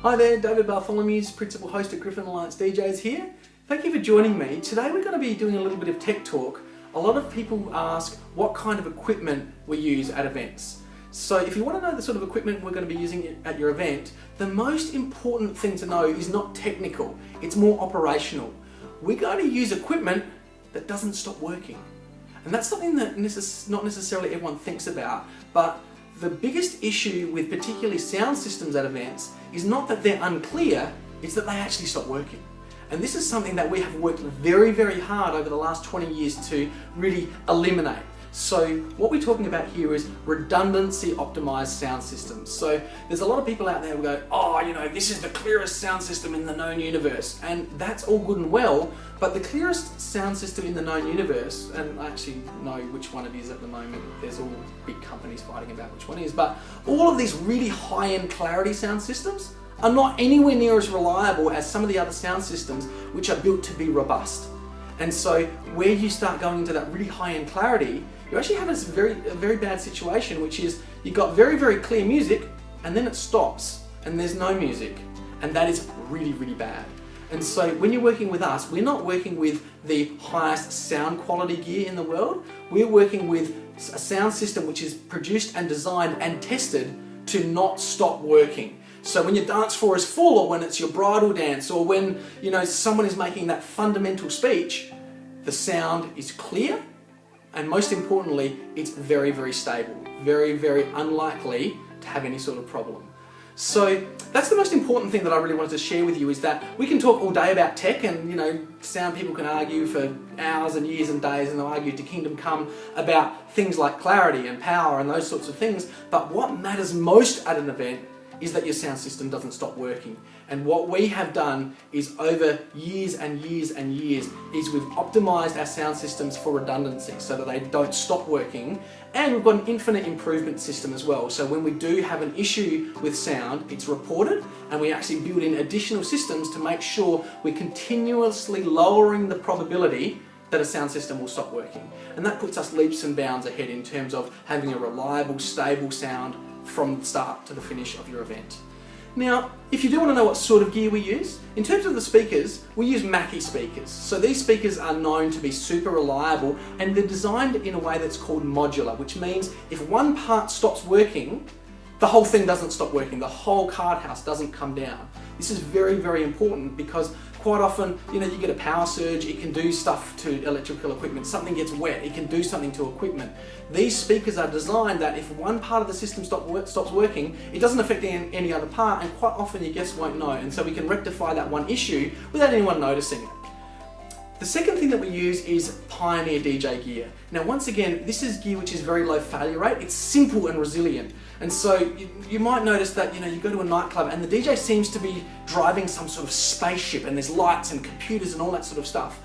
Hi there, David Bartholomew's Principal Host at Griffin Alliance DJs here. Thank you for joining me. Today we're going to be doing a little bit of tech talk. A lot of people ask what kind of equipment we use at events. So if you want to know the sort of equipment we're going to be using at your event, the most important thing to know is not technical, it's more operational. We're going to use equipment that doesn't stop working. And that's something that not necessarily everyone thinks about, but the biggest issue with particularly sound systems at events is not that they're unclear, it's that they actually stop working. And this is something that we have worked very, very hard over the last 20 years to really eliminate. So what we're talking about here is redundancy optimized sound systems. So there's a lot of people out there who go, oh, you know, this is the clearest sound system in the known universe. And that's all good and well, but the clearest sound system in the known universe, and I actually know which one it is at the moment, there's all big companies fighting about which one it is, but all of these really high-end clarity sound systems are not anywhere near as reliable as some of the other sound systems which are built to be robust. And so where you start going into that really high-end clarity, you actually have a very bad situation, which is you've got very, very clear music and then it stops and there's no music. And that is really, really bad. And so when you're working with us, we're not working with the highest sound quality gear in the world. We're working with a sound system which is produced and designed and tested to not stop working. So when your dance floor is full, or when it's your bridal dance, or when someone is making that fundamental speech, the sound is clear, and most importantly, it's very, very stable, very, very unlikely to have any sort of problem. So that's the most important thing that I really wanted to share with you, is that we can talk all day about tech, and sound people can argue for hours and years and days, and they'll argue to kingdom come about things like clarity and power and those sorts of things. But what matters most at an event is that your sound system doesn't stop working. And what we have done is, over years and years and years, is we've optimized our sound systems for redundancy so that they don't stop working. And we've got an infinite improvement system as well. So when we do have an issue with sound, it's reported, and we actually build in additional systems to make sure we're continuously lowering the probability that a sound system will stop working. And that puts us leaps and bounds ahead in terms of having a reliable, stable sound from the start to the finish of your event. Now, if you do want to know what sort of gear we use, in terms of the speakers, we use Mackie speakers. So these speakers are known to be super reliable, and they're designed in a way that's called modular, which means if one part stops working, the whole thing doesn't stop working, the whole card house doesn't come down. This is very, very important, because quite often, you get a power surge, it can do stuff to electrical equipment, something gets wet, it can do something to equipment. These speakers are designed that if one part of the system stops working, it doesn't affect any other part, and quite often your guests won't know, and so we can rectify that one issue without anyone noticing it. The second thing that we use is Pioneer DJ gear. Now once again, this is gear which is very low failure rate, it's simple and resilient. And so you might notice that you go to a nightclub and the DJ seems to be driving some sort of spaceship, and there's lights and computers and all that sort of stuff.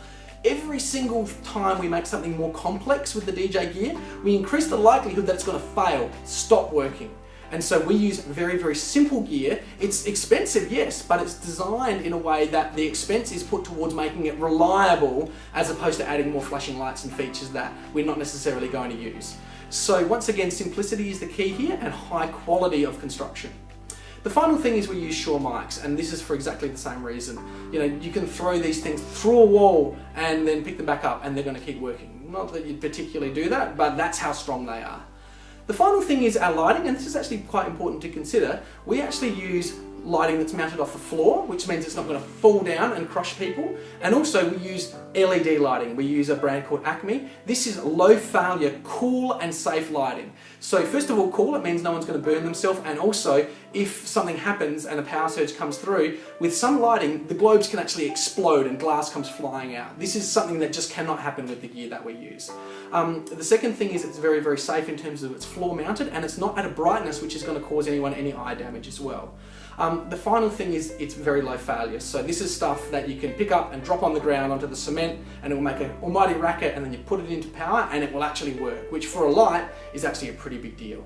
Every single time we make something more complex with the DJ gear, we increase the likelihood that it's going to fail, stop working. And so we use very, very simple gear. It's expensive, yes, but it's designed in a way that the expense is put towards making it reliable, as opposed to adding more flashing lights and features that we're not necessarily going to use. So once again, simplicity is the key here, and high quality of construction. The final thing is we use Shure mics, and this is for exactly the same reason. You can throw these things through a wall and then pick them back up, and they're going to keep working. Not that you'd particularly do that, but that's how strong they are. The final thing is our lighting, and this is actually quite important to consider. We actually use lighting that's mounted off the floor, which means it's not going to fall down and crush people. And also we use LED lighting. We use a brand called Acme. This is low failure, cool and safe lighting. So first of all, cool, it means no one's going to burn themselves, and also if something happens and a power surge comes through, with some lighting, the globes can actually explode and glass comes flying out. This is something that just cannot happen with the gear that we use. The second thing is it's very, very safe in terms of it's floor mounted, and it's not at a brightness which is going to cause anyone any eye damage as well. The final thing is it's very low failure. So this is stuff that you can pick up and drop on the ground onto the cement, and it will make an almighty racket, and then you put it into power and it will actually work, which for a light is actually a pretty big deal.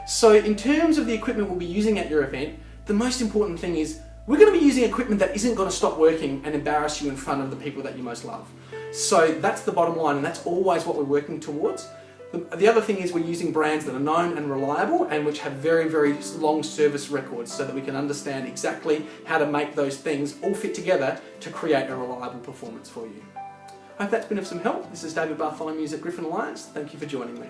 So in terms of the equipment we'll be using at your event, the most important thing is we're going to be using equipment that isn't going to stop working and embarrass you in front of the people that you most love. So that's the bottom line, and that's always what we're working towards. The other thing is we're using brands that are known and reliable and which have very, very long service records so that we can understand exactly how to make those things all fit together to create a reliable performance for you. I hope that's been of some help. This is David Bartholomew at Griffin Alliance. Thank you for joining me.